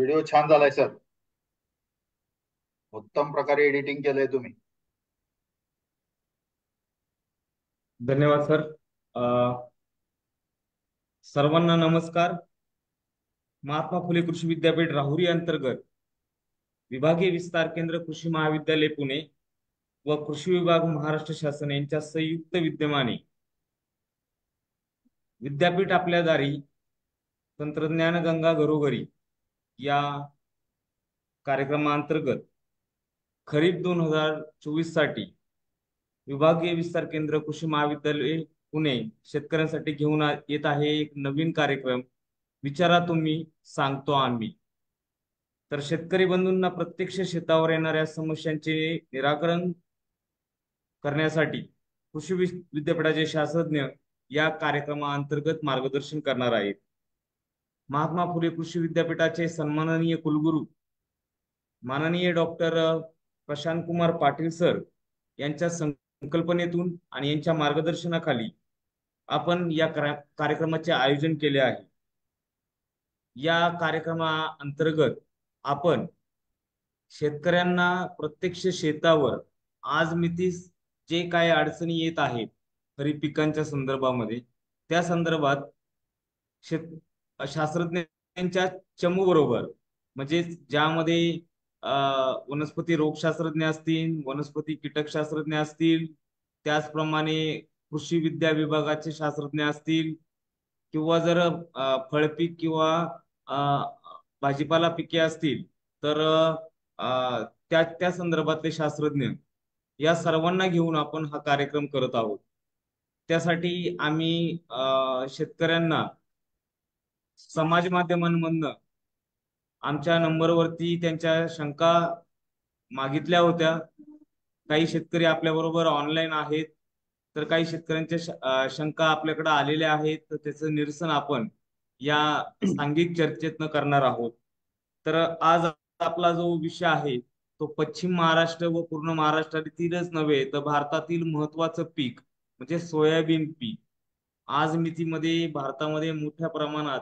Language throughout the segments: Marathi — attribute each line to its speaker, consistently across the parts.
Speaker 1: व्हिडिओ छान झालाय सर. उत्तम प्रकारे एडिटिंग केलंय तुम्ही.
Speaker 2: धन्यवाद सर. अ, सर्वांना नमस्कार. महात्मा फुले कृषी विद्यापीठ राहुरी अंतर्गत विभागीय विस्तार केंद्र कृषी महाविद्यालय पुणे व कृषी विभाग महाराष्ट्र शासन यांच्या संयुक्त विद्यमाने विद्यापीठ आपल्या दारी तंत्रज्ञान गंगा घरोघरी या कार्यक्रमांतर्गत खरीप 2024 साठी विभागीय विस्तार केंद्र कृषी महाविद्यालय पुणे शेतकऱ्यांसाठी घेऊन येत आहे एक नवीन कार्यक्रम. विचारा तुम्ही, सांगतो आम्ही. तर शेतकरी बंधूंना प्रत्यक्ष शेतावर येणाऱ्या समस्यांचे निराकरण करण्यासाठी विद्यापीठाचे शास्त्रज्ञ या कार्यक्रमाअंतर्गत मार्गदर्शन करणार आहेत. महात्मा फुले कृषी विद्यापीठाचे सन्माननीय कुलगुरू माननीय डॉक्टर प्रशांत कुमार पाटील सर यांच्या संकल्पनेतून आणि यांच्या मार्गदर्शनाखाली आपण या कार्यक्रमाचे आयोजन केले आहे. या कार्यक्रमाअंतर्गत आपण शेतकऱ्यांना प्रत्यक्ष शेतावर आज मितीस जे काय अडचणी येत आहेत खरीप पिकांच्या संदर्भामध्ये, त्या संदर्भात शास्त्रज्ञांच्या चमू बरोबर, म्हणजे ज्यामध्ये वनस्पती रोगशास्त्रज्ञ असतील, वनस्पती कीटकशास्त्रज्ञ असतील, त्याचप्रमाणे कृषी विद्या विभागाचे शास्त्रज्ञ असतील, किंवा जर फळपीक किंवा अ, भाजीपाला पिके असतील तर त्या त्या संदर्भातले शास्त्रज्ञ या सर्वांना घेऊन आपण हा कार्यक्रम करत आहोत. त्यासाठी आम्ही शेतकऱ्यांना समाज माध्यमांमधनं आमच्या नंबरवरती त्यांच्या शंका मागितल्या होत्या. काही शेतकरी आपल्या बरोबर ऑनलाईन आहेत, तर काही शेतकऱ्यांच्या शंका आपल्याकडे आलेल्या आहेत, तर त्याचं निरसन आपण या सांघिक चर्चेतनं करणार आहोत. तर आज आपला जो विषय आहे तो पश्चिम महाराष्ट्र व पूर्ण महाराष्ट्रातीलच नव्हे तर भारतातील महत्वाचं पीक म्हणजे सोयाबीन पीक. आज मितीमध्ये भारतामध्ये मोठ्या प्रमाणात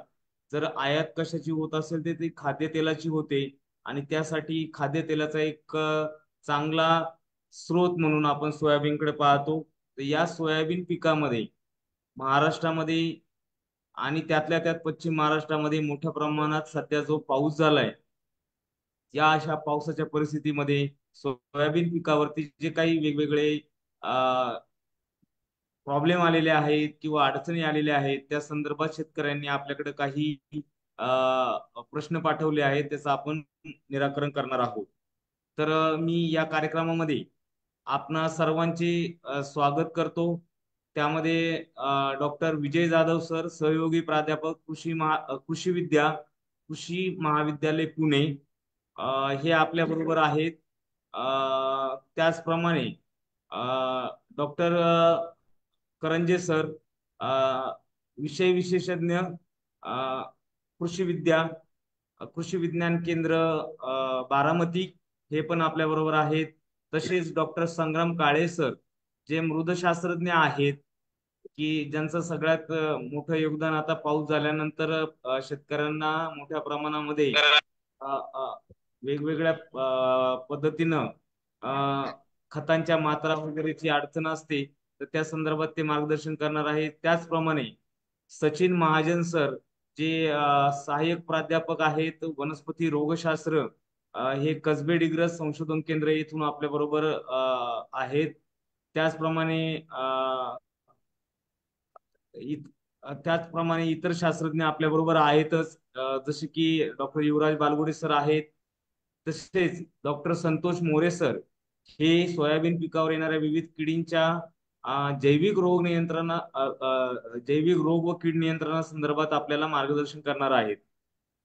Speaker 2: जर आयात कशाची होत असेल तर ती खाद्यतेलाची होते, आणि त्यासाठी खाद्यतेलाचा एक चांगला स्रोत म्हणून आपण सोयाबीनकडे पाहतो. तर या सोयाबीन पिकामध्ये महाराष्ट्रामध्ये आणि त्यातल्या त्यात पश्चिम महाराष्ट्रामध्ये मोठ्या प्रमाणात सध्या जो पाऊस झालाय, या अशा पावसाच्या परिस्थितीमध्ये सोयाबीन पिकावरती जे काही वेगवेगळे प्रॉब्लेम आलेले आहेत किंवा अडचणी आलेल्या आहेत, त्या संदर्भात शेतकऱ्यांनी आपल्याकडे काही प्रश्न पाठवले आहेत, त्याचं आपण निराकरण करणार आहोत. तर मी या कार्यक्रमामध्ये आपणा सर्वांचे स्वागत करतो. त्यामध्ये डॉक्टर विजय जाधव सर, सहयोगी प्राध्यापक कृषी महाविद्यालय पुणे, हे आपल्या बरोबर आहेत. त्याचप्रमाणे डॉक्टर करंजे सर, विषय विशेषज्ञ, अ, कृषी विद्या कृषी विज्ञान केंद्र बारामती, हे पण आपल्या बरोबर आहेत. तसेच डॉक्टर संग्राम काळे सर, जे मृदशास्त्रज्ञ आहेत, की ज्यांचं सगळ्यात मोठं योगदान आता पाऊस झाल्यानंतर शेतकऱ्यांना मोठ्या प्रमाणामध्ये अ, अ, वेगवेगळ्या पद्धतीनं खतांच्या मात्रा वगैरेची अडचण असते, तर त्या संदर्भात ते मार्गदर्शन करणार आहेत. त्याचप्रमाणे सचिन महाजन सर, जे सहाय्यक प्राध्यापक आहेत वनस्पती रोगशास्त्र, हे कसबे डिग्रज संशोधन केंद्र येथून आपल्या बरोबर आहेत. त्याचप्रमाणे त्याचप्रमाणे इतर शास्त्रज्ञ आपल्या बरोबर आहेतच, जसे की डॉक्टर युवराज बालगुडे सर आहेत. तसेच डॉक्टर संतोष मोरे सर, हे सोयाबीन पिकावर येणाऱ्या विविध किडींच्या जैविक रोग व कीड नियंत्रणा संदर्भात आपल्याला मार्गदर्शन करणार आहेत.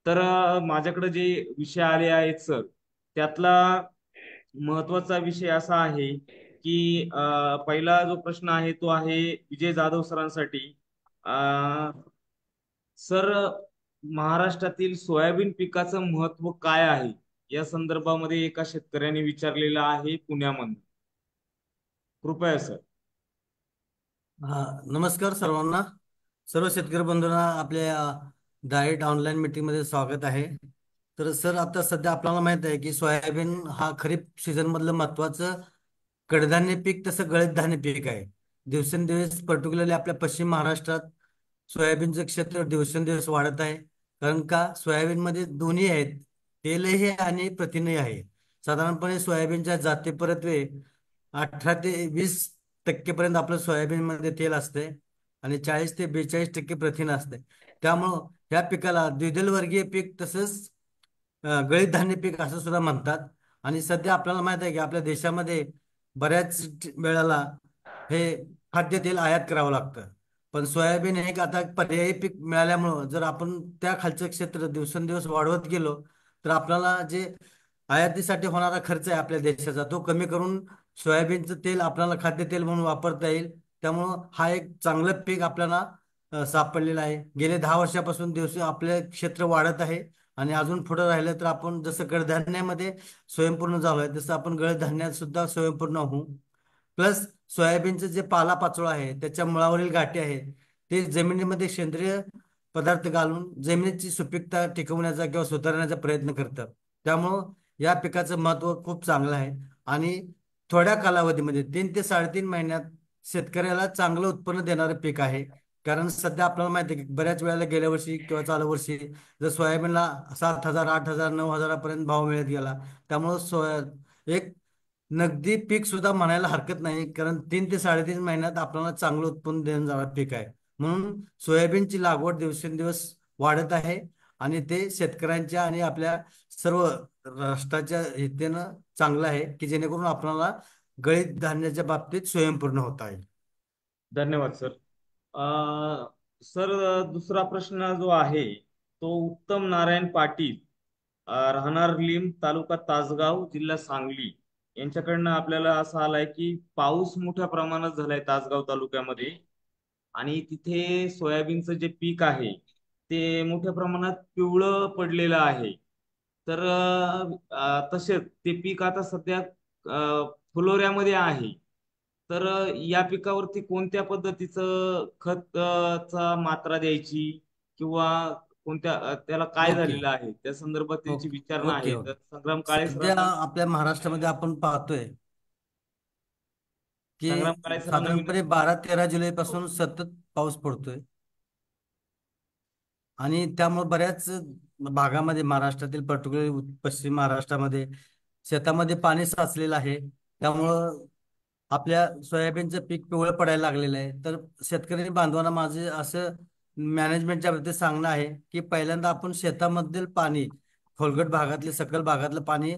Speaker 2: तर माझ्याकडे जे विषय आले आहेत सर, त्यातला महत्वाचा विषय असा आहे की पहिला जो प्रश्न आहे तो आहे विजय जाधव सरांसाठी. अ, सर, महाराष्ट्रातील सोयाबीन पिकाचं महत्व काय आहे या संदर्भामध्ये एका शेतकऱ्याने विचारलेलं आहे पुण्यामध्ये. कृपया सर.
Speaker 3: हा, नमस्कार सर्वांना. सर्व शेतकरी बंधूंना आपल्या डायरेक्ट ऑनलाईन मीटिंग मध्ये स्वागत आहे. तर सर आता सध्या आपल्याला माहित आहे की सोयाबीन हा खरीप सीझन मधलं महत्वाचं कडधान्य पीक तसं गळीत धान्य पीक आहे. दिवसेंदिवस पर्टिक्युलरली आपल्या पश्चिम महाराष्ट्रात सोयाबीनचं क्षेत्र दिवसेंदिवस वाढत आहे. कारण का सोयाबीन मध्ये दोन्ही आहेत, तेलही आणि प्रथिनही आहे. साधारणपणे सोयाबीनच्या जाती परत्वे 18 ते 20% पर्यंत आपलं सोयाबीन मध्ये तेल असते आणि 40 ते 42% प्रथिन असते. त्यामुळं या पिकाला द्विदल वर्गीय पीक तसंच गळीत धान्य पीक असं सुद्धा म्हणतात. आणि सध्या आपल्याला माहित आहे की आपल्या देशामध्ये बऱ्याच वेळेला हे खाद्यतेल आयात करावं लागतं. पण सोयाबीन हे एक आता पर्यायी पीक मिळाल्यामुळं जर आपण त्या खालचं क्षेत्र दिवसेंदिवस वाढवत गेलो तर आपल्याला जे आयातीसाठी होणारा खर्च आहे आपल्या देशाचा तो कमी करून सोयाबीनचं तेल आपल्याला खाद्यतेल म्हणून वापरता येईल. त्यामुळं हा एक चांगलं पीक आपल्याला सापडलेलं आहे. गेले 10 वर्षापासून दिवस आपले क्षेत्र वाढत आहे आणि अजून पुढे राहिलं तर आपण जसं कडधान्यामध्ये स्वयंपूर्ण झालोय तसं आपण गळधान्यात सुद्धा स्वयंपूर्ण होऊ. प्लस सोयाबीनचं जे पालापाचोळा आहे त्याच्या मुळावरील गाठी आहेत ते जमिनीमध्ये सेंद्रिय पदार्थ घालून जमिनीची सुपीकता टिकवण्याचा किंवा सुधारण्याचा प्रयत्न करतात. त्यामुळं या पिकाचं महत्त्व खूप चांगलं आहे आणि थोड्या कालावधीमध्ये 3 ते 3.5 महिन्यात शेतकऱ्याला चांगलं उत्पन्न देणारं पीक आहे. कारण सध्या आपल्याला माहिती आहे की बऱ्याच वेळेला गेल्या वर्षी किंवा चालू वर्षी जर सोयाबीनला 7,000, 8,000, 9,000पर्यंत भाव मिळत गेला. त्यामुळं एक नगदी पीक सुद्धा म्हणायला हरकत नाही, कारण 3 ते 3.5 महिन्यात आपल्याला चांगलं उत्पन्न देणारं पीक आहे. म्हणून सोयाबीनची लागवड दिवसेंदिवस वाढत आहे आणि ते शेतकऱ्यांच्या आणि आपल्या सर्व राष्ट्राच्या हितेनं चांगलं आहे की जेणेकरून आपल्याला गळीत धान्याच्या बाबतीत स्वयंपूर्ण होता येईल.
Speaker 2: धन्यवाद सर. सर, दुसरा प्रश्न जो आहे तो उत्तम नारायण पाटील, राहणार लिंब, तालुका तासगाव, जिल्हा सांगली, यांच्याकडनं आपल्याला असं आलाय की पाऊस मोठ्या प्रमाणात झालाय तासगाव तालुक्यामध्ये आणि तिथे सोयाबीनचं जे पीक आहे ते मोठ्या प्रमाणात पिवळं पडलेलं आहे. तर तसेच ते पीक आता सध्या फुलोऱ्यामध्ये आहे. तर या पिकावरती कोणत्या पद्धतीचं खत चा मात्रा द्यायची किंवा कोणत्या त्याला काय
Speaker 3: ओके
Speaker 2: झालेलं आहे त्या संदर्भात त्यांची
Speaker 3: ओके
Speaker 2: विचारणा
Speaker 3: ओके
Speaker 2: आहे. तर
Speaker 3: ओके.
Speaker 2: संग्राम काळे
Speaker 3: सध्या
Speaker 2: सरांना
Speaker 3: आपल्या महाराष्ट्रामध्ये आपण पाहतोय की
Speaker 2: संग्राम काळे सरांना
Speaker 3: साधारणपणे
Speaker 2: विनंती
Speaker 3: 12-13 जुलै
Speaker 2: करतो.
Speaker 3: पासून सतत पाऊस पडतोय आणि त्यामुळे बऱ्याच भागामध्ये महाराष्ट्रातील पर्टिक्युलर पश्चिम महाराष्ट्रामध्ये शेतामध्ये पाणी साचलेलं आहे. त्यामुळं आपल्या सोयाबीनचं पीक पिवळं पडायला लागलेलं आहे. तर शेतकरी बांधवांना माझे असं मॅनेजमेंटच्या बाबतीत सांगणं आहे की पहिल्यांदा आपण शेतामधील पाणी, खोलगट भागातले सकल भागातलं पाणी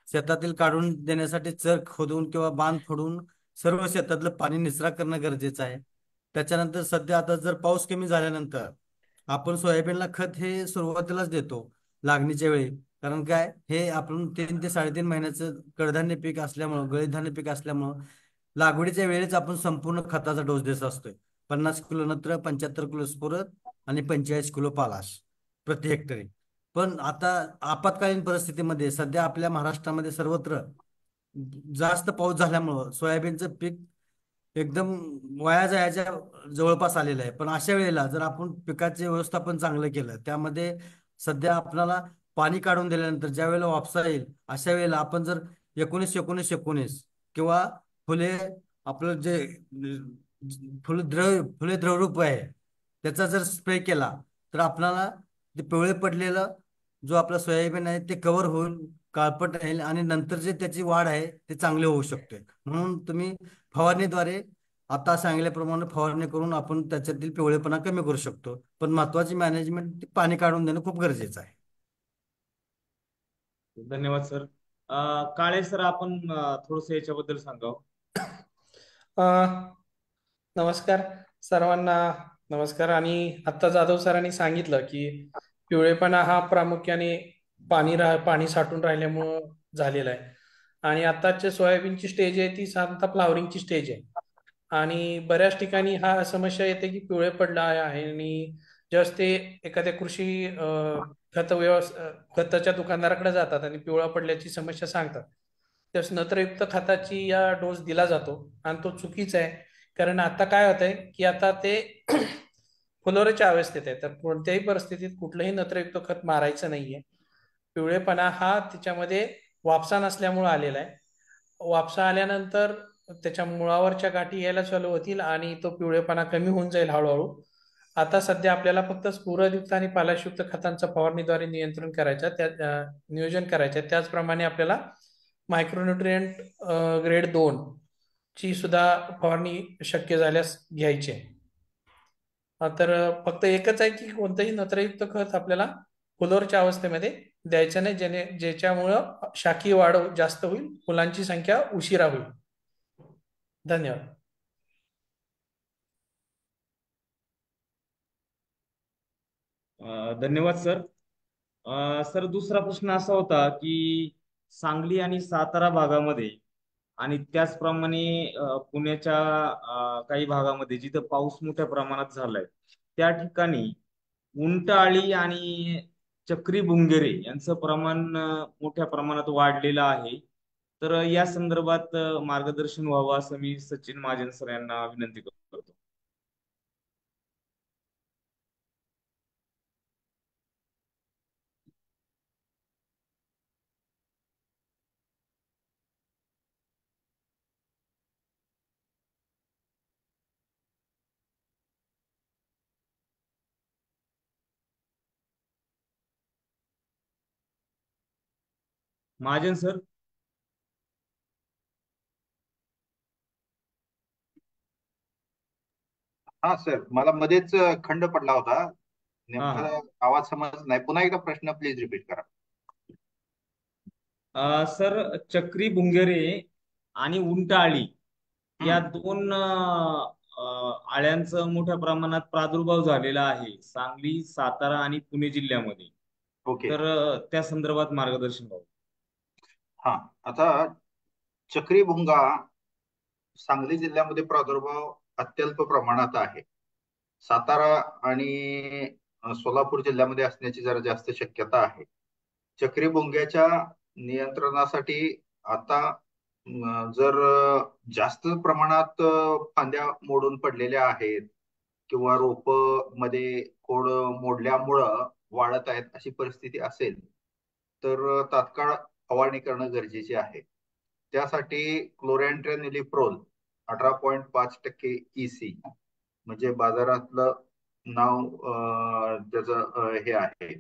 Speaker 3: शेतातील काढून देण्यासाठी चर खोदून किंवा बांध फोडून सर्व शेतातलं पाणी निचरा करणं गरजेचं आहे. त्याच्यानंतर सध्या आता जर पाऊस कमी झाल्यानंतर आपण सोयाबीनला खत हे सुरुवातीलाच देतो लागणीच्या वेळी. कारण काय हे आपण 3 ते 3.5 महिन्याचं कडधान्य पीक असल्यामुळं गळीत धान्य पीक असल्यामुळं लागवडीच्या वेळेस आपण संपूर्ण खताचा डोस देत असतोय. 50 किलो नत्र, 75 किलो स्फुरद आणि 45 किलो पालाश प्रति हेक्टरी. पण आता आपत्कालीन परिस्थितीमध्ये सध्या आपल्या महाराष्ट्रामध्ये सर्वत्र जास्त पाऊस झाल्यामुळं सोयाबीनचं पीक एकदम वाया जायच्या जवळपास आलेलं आहे. पण अशा वेळेला जर आपण पिकाचे व्यवस्थापन चांगलं केलं त्यामध्ये सध्या आपल्याला पाणी काढून दिल्यानंतर ज्या वेळेला वापसा येईल अशा वेळेला आपण जर 19-19-19 किंवा फुले आपलं जे फुले द्रवरूप आहे त्याचा जर स्प्रे केला तर आपल्याला ते पिवळे पडलेलं जो आपला सोयाबीन आहे ते कव्हर होऊन काळपट राहील आणि नंतर जे त्याची वाढ आहे ते चांगले होऊ शकते. म्हणून तुम्ही फवारणीद्वारे आता सांगितल्याप्रमाणे फवारणी करून आपण त्याच्यातील पिवळेपणा कमी करू शकतो. पण महत्वाची मॅनेजमेंट पाणी काढून देणं खूप गरजेचं आहे.
Speaker 2: धन्यवाद सर. काळे सर, आपण थोडस याच्याबद्दल सांगावं.
Speaker 4: अ, नमस्कार सर्वांना. नमस्कार. आणि आता जाधव सरांनी सांगितलं की पिवळेपणा हा प्रामुख्याने पाणी साठून राहिल्यामुळं झालेला आहे. आणि आताच्या सोयाबीनची स्टेज आहे ती साधारणतः फ्लावरिंगची स्टेज आहे. आणि बऱ्याच ठिकाणी हा समस्या येते की पिवळे पडला आहे आणि जस्ट ते एखाद्या कृषी खताच्या दुकानदाराकडे जातात आणि पिवळा पडल्याची समस्या सांगतात. त्यास नत्रयुक्त खताची या डोस दिला जातो आणि तो चुकीचा आहे. कारण आता काय होत आहे की आता ते फुलोऱ्याच्या अवस्थेत आहे, तर कोणत्याही परिस्थितीत कुठलंही नत्रयुक्त खत मारायचं नाहीये. पिवळेपणा हा त्याच्यामध्ये वापसा नसल्यामुळे आलेला आहे. वापसा आल्यानंतर त्याच्या मुळावरच्या गाठी यायला चालू होतील आणि तो पिवळेपणा कमी होऊन जाईल हळूहळू. आता सध्या आपल्याला फक्त स्फुरदयुक्त आणि पालाशयुक्त खतांचा फवारणीद्वारे नियंत्रण करायचं, नियोजन करायचं. त्याचप्रमाणे आपल्याला मायक्रोन्युट्रिएंट ग्रेड 2 ची सुद्धा फवारणी शक्य झाल्यास घ्यायची आहे. तर फक्त एकच आहे की कोणतंही नत्रयुक्त खत आपल्याला फुलोरच्या अवस्थेमध्ये द्यायचं नाही, ज्याच्यामुळं शाखीय वाढ जास्त होईल, फुलांची संख्या उशिरा होईल. धन्यवाद.
Speaker 2: धन्यवाद सर. सर दुसरा प्रश्न असा होता की सांगली आणि सातारा भागामध्ये आणि त्याचप्रमाणे पुण्याच्या काही भागामध्ये जिथं पाऊस मोठ्या प्रमाणात झालाय त्या ठिकाणी उंटअळी आणि चक्री बुंगेरे यांचं प्रमाण मोठ्या प्रमाणात वाढलेलं आहे. तर या संदर्भात मार्गदर्शन व्हावं असं मी सचिन महाजन सर यांना विनंती करतो. महाजन सर.
Speaker 1: हा सर, मला मध्येच खंड पडला होता,
Speaker 2: हा
Speaker 1: नेमका
Speaker 2: हा.
Speaker 1: आवाज समज नाही. पुन्हा एकदा प्रश्न प्लीज रिपीट करा.
Speaker 2: सर चक्री बुंगेरे आणि उंटअळी या
Speaker 1: हम्म,
Speaker 2: दोन आळ्यांचं मोठ्या प्रमाणात प्रादुर्भाव झालेला आहे सांगली, सातारा आणि पुणे जिल्ह्यामध्ये.
Speaker 1: ओके.
Speaker 2: तर त्या संदर्भात मार्गदर्शन व्हावं.
Speaker 1: हा, आता चक्री भुंगा सांगली जिल्ह्यामध्ये प्रादुर्भाव अत्यल्प प्रमाणात आहे. सातारा आणि सोलापूर जिल्ह्यामध्ये असण्याची जरा जास्त शक्यता आहे. चक्री भुंग्याच्या नियंत्रणासाठी आता जर जास्त प्रमाणात फांद्या मोडून पडलेल्या आहेत किंवा रोप मध्ये खोड मोडल्यामुळं वाढत आहेत अशी परिस्थिती असेल तर तात्काळ फवारणी करणं गरजेचे आहे. त्यासाठी क्लोरॅन्ट्रेनिलिप्रोल 18.5% EC म्हणजे बाजारातलं नाव त्याचं हे आहे.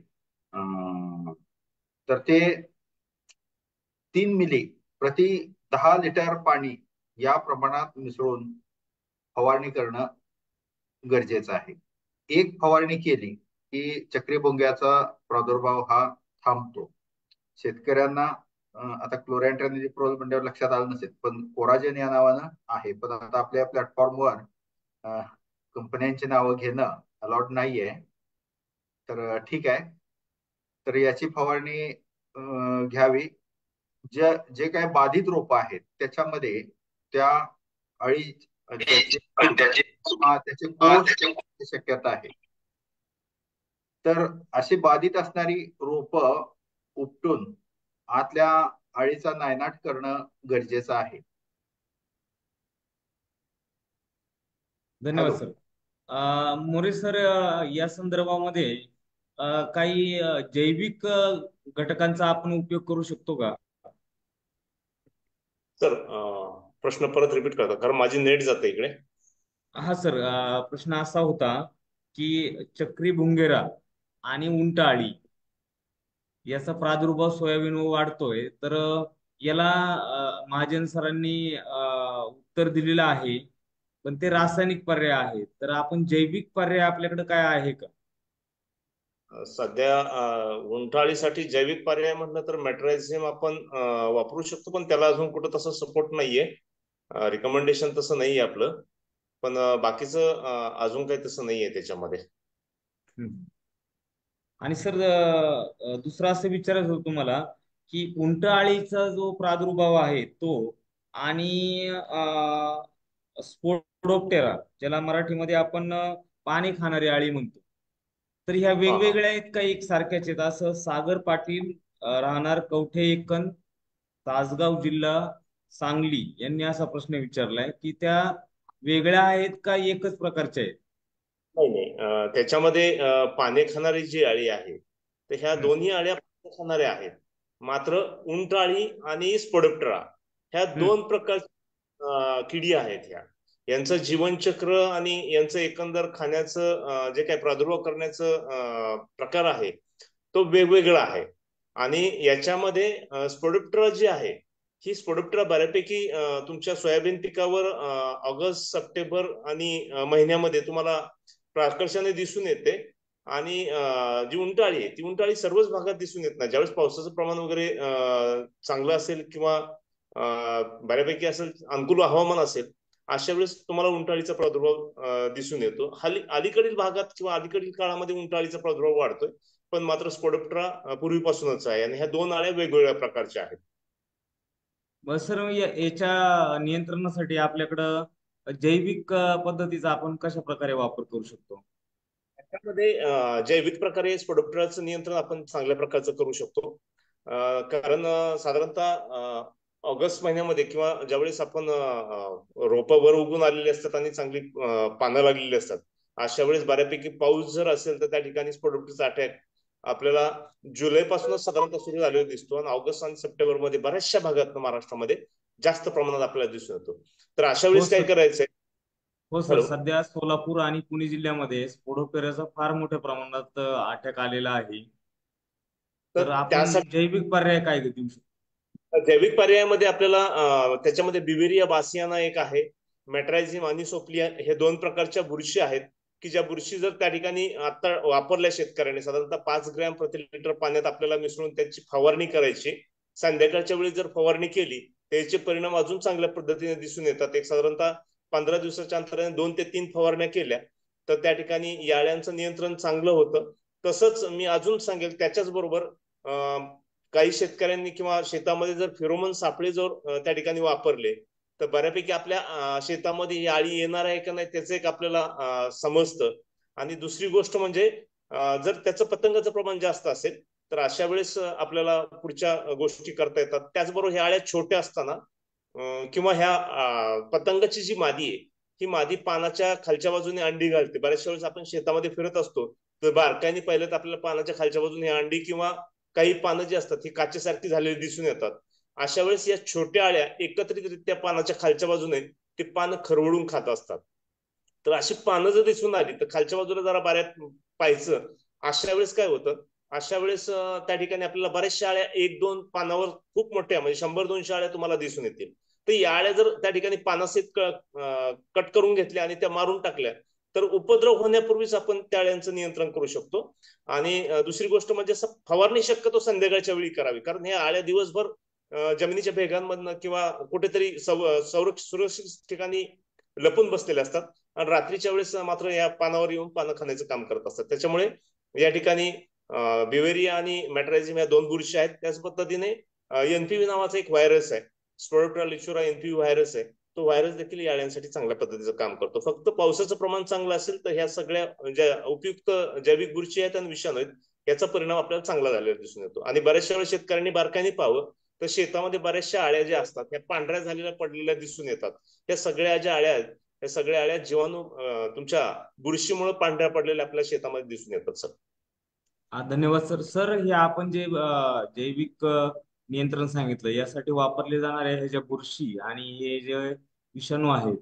Speaker 1: तर ते 3 मिली प्रति 10 लिटर पाणी या प्रमाणात मिसळून फवारणी करणं गरजेचं आहे. एक फवारणी केली की चक्रीभुंग्याचा प्रादुर्भाव हा थांबतो. शेतकऱ्यांना आता क्लोरॅन्ट्रेनिलिप्रोल म्हणजे लक्षात आलं नसेल, पण कोराजेन या नावानं आहे. पण आता आपल्या प्लॅटफॉर्मवर कंपन्यांची नावं घेणं अलाउड नाहीये, तर ठीक आहे. तर याची फवारणी घ्यावी. जे काही बाधित रोप आहेत त्याच्यामध्ये त्या अळी त्याचे कोष शक्यता आहे. तर अशी बाधित असणारी रोप उपटून आतल्या अळीचा नायनाट करणं गरजेचं आहे.
Speaker 2: धन्यवाद
Speaker 1: हॅलो.
Speaker 2: सर. मोरे सर, या संदर्भामध्ये काही जैविक घटकांचा आपण उपयोग करू शकतो का?
Speaker 5: सर प्रश्न परत रिपीट करता, कारण माझी नेट जाते इकडे.
Speaker 2: हा सर, प्रश्न असा होता की चक्री भुंगेरा आणि उंटअळी याचा प्रादुर्भाव सोयाबीनवर वाढतोय. तर याला महाजन सरांनी उत्तर दिलेलं आहे, पण ते रासायनिक पर्याय आहेत. तर आपण जैविक पर्याय आपल्याकडे काय आहे का?
Speaker 5: सध्या उंटअळीसाठी जैविक पर्याय म्हटलं तर मेट्रायझियम आपण वापरू शकतो, पण त्याला अजून कुठं तसं सपोर्ट नाहीये. रिकमेंडेशन तसं नाहीये आपलं. पण बाकीचं अजून काही तसं नाहीये त्याच्यामध्ये.
Speaker 2: आणि सर दुसरं असं विचारायचं होतं तुम्हाला की उंटअळीचा जो प्रादुर्भाव आहे तो आणि स्पोडोप्टेरा, ज्याला मराठीमध्ये आपण पाने खाणारी अळी म्हणतो, तर ह्या
Speaker 5: हा हा
Speaker 2: वेगवेगळ्या आहेत का एक सारख्याच आहेत? असं सागर पाटील, राहणार कवठे एकंद, तासगाव जिल्हा सांगली यांनी असा प्रश्न विचारलाय की त्या वेगळ्या आहेत का एकच प्रकारच्या आहेत?
Speaker 5: नाही नाही, त्याच्यामध्ये पाने खाणारी जी अळी आहे तर ह्या
Speaker 2: हम्म.
Speaker 5: दोन्ही अळ्या खाणारे आहेत. मात्र उंटअळी आणि स्पोडोप्टेरा ह्या दोन प्रकारच्या किडी आहेत. यांचं जीवनचक्र आणि यांचं एकंदर खाण्याचं जे काही प्रादुर्भाव करण्याचं प्रकार आहे तो वेगवेगळा आहे. आणि याच्यामध्ये स्पोडोप्टेरा जी आहे ही स्पोडोप्टेरा बऱ्यापैकी तुमच्या सोयाबीन पिकावर ऑगस्ट सप्टेंबर आणि महिन्यामध्ये तुम्हाला प्राकर्षाने दिसून येते. आणि जी उंटअळी आहे ती उंटअळी सर्वच भागात दिसून येत नाही. ज्यावेळेस पावसाचं प्रमाण वगैरे चांगलं असेल किंवा बऱ्यापैकी असेल, अनुकूल हवामान असेल, अशा वेळेस तुम्हाला उंटअळीचा प्रादुर्भाव दिसून येतो. अलीकडील भागात किंवा अलीकडील काळामध्ये उंटअळीचा प्रादुर्भाव वाढतोय, पण मात्र स्पोडोप्टेरा पूर्वीपासूनच आहे आणि ह्या दोन अळ्या वेगवेगळ्या प्रकारच्या आहेत.
Speaker 2: बस सर, याच्या नियंत्रणासाठी आपल्याकडं जैविक पद्धतीचा आपण कशा प्रकारे वापर करू शकतो?
Speaker 5: त्यामध्ये जैविक प्रकारे स्पोडोप्टेराचं नियंत्रण आपण चांगल्या प्रकारचं करू शकतो. कारण साधारणतः ऑगस्ट महिन्यामध्ये किंवा ज्यावेळेस आपण रोपं वर उगून आलेली असतात आणि चांगली पानं लागलेली असतात, अशा वेळेस बऱ्यापैकी पाऊस जर असेल तर त्या ठिकाणी स्पोडोप्टेराचा अटॅक आपल्याला जुलैपासूनच साधारणतः सुरू झालेला दिसतो आणि ऑगस्ट आणि सप्टेंबर मध्ये बऱ्याचशा भागात महाराष्ट्रामध्ये जास्त प्रमाणात आपल्याला दिसून येतो. तर अशा
Speaker 2: हो
Speaker 5: वेळेस काय
Speaker 2: सर.
Speaker 5: करायचंय?
Speaker 2: हो सर,
Speaker 5: हॅलो.
Speaker 2: सध्या सोलापूर आणि पुणे जिल्ह्यामध्ये स्पोडोप्टेराचा फार मोठ्या प्रमाणात अटॅक आलेला आहे. तर
Speaker 5: तर
Speaker 2: आपण
Speaker 5: त्यासाठी
Speaker 2: जैविक पर्याय काय देऊ शकतो?
Speaker 5: जैविक पर्यायामध्ये आपल्याला त्याच्यामध्ये बिवेरिया बासियाना एक आहे, मेट्रायझिम आणि सोप्लिया हे दोन प्रकारच्या बुरशी आहेत की ज्या बुरशी जर त्या ठिकाणी आता वापरल्या शेतकऱ्यांनी साधारणतः 5 ग्रॅम प्रति लिटर पाण्यात आपल्याला मिसळून त्याची फवारणी करायची. संध्याकाळच्या वेळी जर फवारणी केली त्याचे परिणाम अजून चांगल्या पद्धतीने दिसून येतात. एक साधारणतः 15 दिवसाच्या अंतराने 2 ते 3 फवारण्या केल्या तर त्या ठिकाणी याळ्यांचं नियंत्रण चांगलं होतं. तसंच मी अजून सांगेल त्याच्याच बरोबर काही शेतकऱ्यांनी किंवा शेतामध्ये जर फेरोमोन सापळे जर त्या ठिकाणी वापरले तर बऱ्यापैकी आपल्या शेतामध्ये याळी येणार आहे का नाही त्याचं एक आपल्याला समजतं. आणि दुसरी गोष्ट म्हणजे जर त्याचं पतंगाचं प्रमाण जास्त असेल तर अशा वेळेस आपल्याला पुढच्या गोष्टी करता येतात. त्याचबरोबर ह्या अळ्या छोट्या असताना किंवा ह्या पतंगाची जी मादी आहे ही मादी पानाच्या खालच्या बाजूने अंडी घालते. बऱ्याचशा वेळेस आपण शेतामध्ये फिरत असतो तर बारकाईने पाहिलं तर आपल्याला पानाच्या खालच्या बाजूने अंडी किंवा काही पानं जी असतात ही काचेसारखी झालेली दिसून येतात. अशा वेळेस या छोट्या अळ्या एकत्रितरित्या पानाच्या खालच्या बाजूने ते पानं खरवडून खात असतात. तर अशी पानं जर दिसून आली तर खालच्या बाजूला जरा बऱ्याच पाहायचं. अशा वेळेस काय होतं, अशा वेळेस त्या ठिकाणी आपल्याला बऱ्याचशा अळ्या 1-2 पानावर खूप मोठ्या म्हणजे 100-200 अळ्या तुम्हाला दिसून येतील. तर या अळ्या जर त्या ठिकाणी पानासहित कट करून घेतल्या आणि त्या मारून टाकल्या तर उपद्रव होण्यापूर्वीच आपण त्या अळ्यांचं नियंत्रण करू शकतो. आणि दुसरी गोष्ट म्हणजे फवारणी शक्यतो संध्याकाळच्या वेळी करावी, कारण ह्या अळ्या दिवसभर जमिनीच्या भेगांमधनं किंवा कुठेतरी सुरक्षित ठिकाणी लपून बसलेल्या असतात आणि रात्रीच्या वेळेस मात्र या पानावर येऊन पानं खाण्याचं काम करत असतात. त्याच्यामुळे या ठिकाणी बिवेरिया आणि मेट्रायझिम या दोन बुरशी आहेत. त्याच पद्धतीने एनपीव्ही नावाचा एक व्हायरस आहे, स्पोडोप्टेरा लिच्युरा एनपीव्ही व्हायरस आहे. तो व्हायरस देखील या अळ्यांसाठी चांगल्या पद्धतीचं काम करतो. फक्त पावसाचं प्रमाण चांगलं असेल तर ह्या सगळ्या ज्या उपयुक्त जैविक बुरशी आहेत आणि विषाणू आहेत याचा परिणाम आपल्याला चांगला झालेला दिसून येतो. आणि बऱ्याचशा वेळेस शेतकऱ्यांनी बारकाईने पाहावं तर शेतामध्ये बऱ्याचशा अळ्या ज्या असतात त्या पांढऱ्या झालेल्या पडलेल्या दिसून येतात. या सगळ्या ज्या अळ्या आहेत या सगळ्या अळ्या जीवाणू तुमच्या बुरशीमुळे पांढऱ्या पडलेल्या आपल्या शेतामध्ये दिसून येतात सर.
Speaker 2: धन्यवाद सर. सर, हे आपण जे जैविक नियंत्रण सांगितलं यासाठी वापरले जाणारे हे ज्या बुरशी आणि हे जे विषाणू आहेत